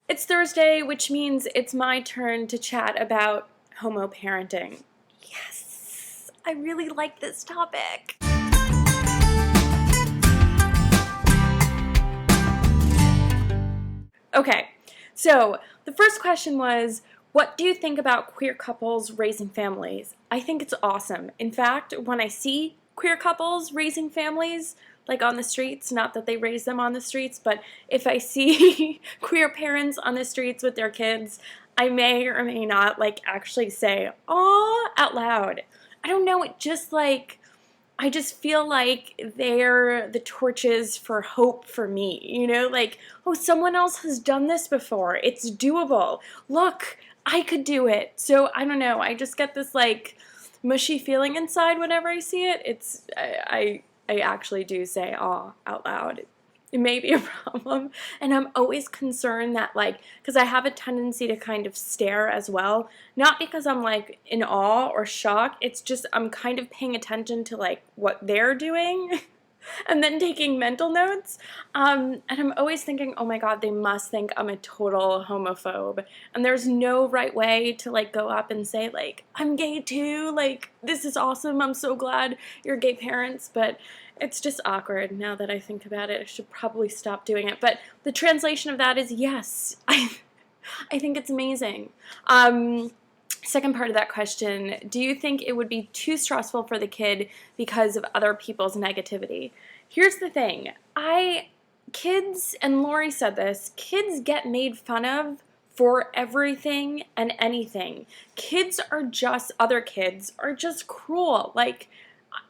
It's Thursday, which means it's my turn to chat about homo parenting. Yes, I really like this topic. Okay, so the first question was, what do you think about queer couples raising families? I think it's awesome. In fact, when I see queer couples raising families, like on the streets, not that they raise them on the streets, but if I see queer parents on the streets with their kids, I may or may not actually say, "Aw," out loud. I don't know, I just feel like they're the torches for hope for me, oh, someone else has done this before. It's doable. Look, I could do it. So I don't know. I just get this mushy feeling inside whenever I see it. I actually do say "aw" out loud. It may be a problem, and I'm always concerned that because I have a tendency to kind of stare as well, not because I'm in awe or shock, it's just I'm kind of paying attention to what they're doing and then taking mental notes, and I'm always thinking, oh my god, they must think I'm a total homophobe, and there's no right way to go up and say I'm gay too, this is awesome, I'm so glad you're gay parents, but it's just awkward now that I think about it. I should probably stop doing it, but the translation of that is yes. I think it's amazing. Second part of that question, do you think it would be too stressful for the kid because of other people's negativity? Here's the thing. Kids, and Lori said this, kids get made fun of for everything and anything. Other kids are just cruel.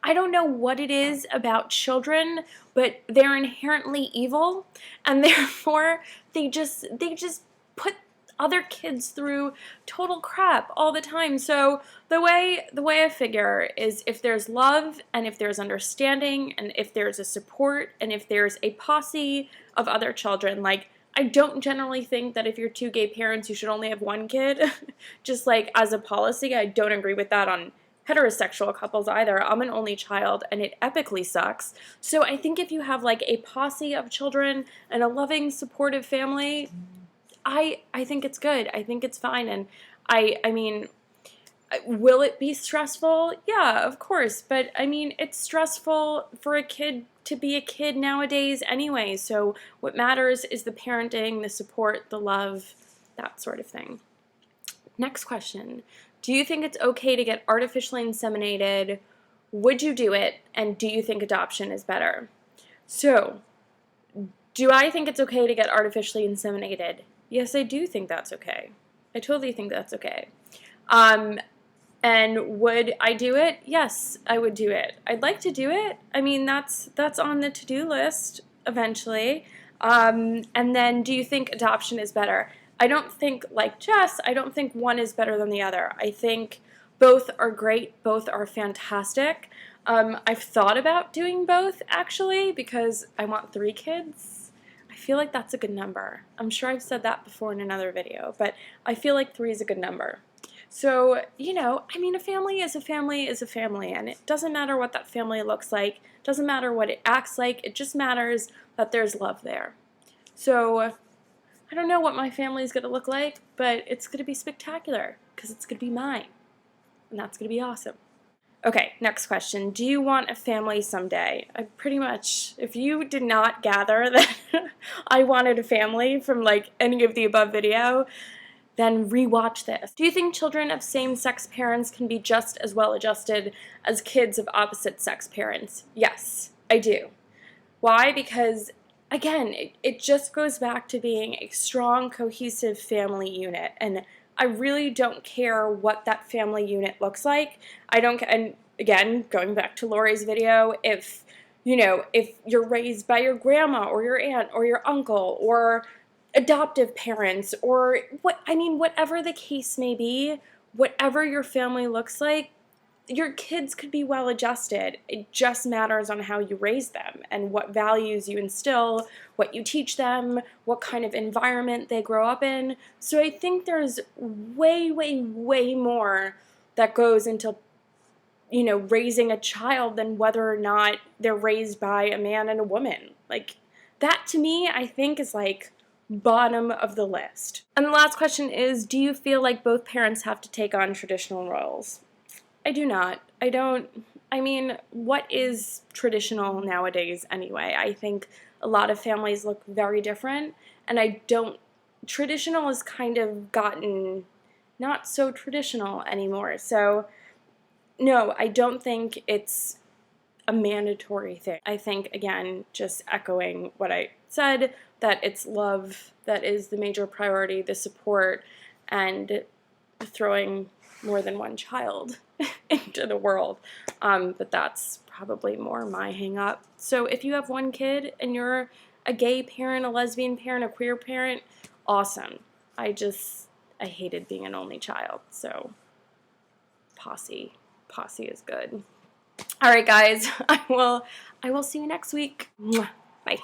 I don't know what it is about children, but they're inherently evil, and therefore they just put other kids through total crap all the time. So the way I figure is if there's love and if there's understanding and if there's a support and if there's a posse of other children, I don't generally think that if you're two gay parents you should only have one kid. Just as a policy, I don't agree with that on heterosexual couples either. I'm an only child and it epically sucks. So I think if you have a posse of children and a loving, supportive family, I think it's good. I think it's fine. And I mean, will it be stressful? Yeah, of course. But I mean, it's stressful for a kid to be a kid nowadays anyway. So what matters is the parenting, the support, the love, that sort of thing. Next question. Do you think it's okay to get artificially inseminated? Would you do it? And do you think adoption is better? So, do I think it's okay to get artificially inseminated? Yes, I do think that's okay. I totally think that's okay. And would I do it? Yes, I would do it. I'd like to do it. I mean, that's on the to-do list eventually. And then, do you think adoption is better? I don't think, like Jess, I don't think one is better than the other. I think both are great. Both are fantastic. I've thought about doing both, actually, because I want 3 kids. I feel like that's a good number. I'm sure I've said that before in another video, but I feel like 3 is a good number. So, I mean, a family is a family is a family, and it doesn't matter what that family looks like. It doesn't matter what it acts like. It just matters that there's love there. So, I don't know what my family is going to look like, but it's going to be spectacular because it's going to be mine, and that's going to be awesome. Okay, next question. Do you want a family someday? I pretty much, if you did not gather that I wanted a family from any of the above video, then rewatch this. Do you think children of same-sex parents can be just as well adjusted as kids of opposite-sex parents? Yes, I do. Why? Because again, it just goes back to being a strong, cohesive family unit, and I really don't care what that family unit looks like. And again, going back to Lori's video, if you're raised by your grandma or your aunt or your uncle or adoptive parents or whatever the case may be, whatever your family looks like, your kids could be well adjusted. It just matters on how you raise them and what values you instill, what you teach them, what kind of environment they grow up in. So I think there's way, way, way more that goes into, raising a child than whether or not they're raised by a man and a woman. That to me, I think is bottom of the list. And the last question is, do you feel like both parents have to take on traditional roles? I do not. I mean, what is traditional nowadays anyway? I think a lot of families look very different, and traditional has kind of gotten not so traditional anymore. So, no, I don't think it's a mandatory thing. I think, again, just echoing what I said, that it's love that is the major priority, the support, and throwing more than one child into the world. But that's probably more my hang up. So if you have one kid and you're a gay parent, a lesbian parent, a queer parent, awesome. I hated being an only child, so posse is good. All right, guys, I will see you next week. Bye.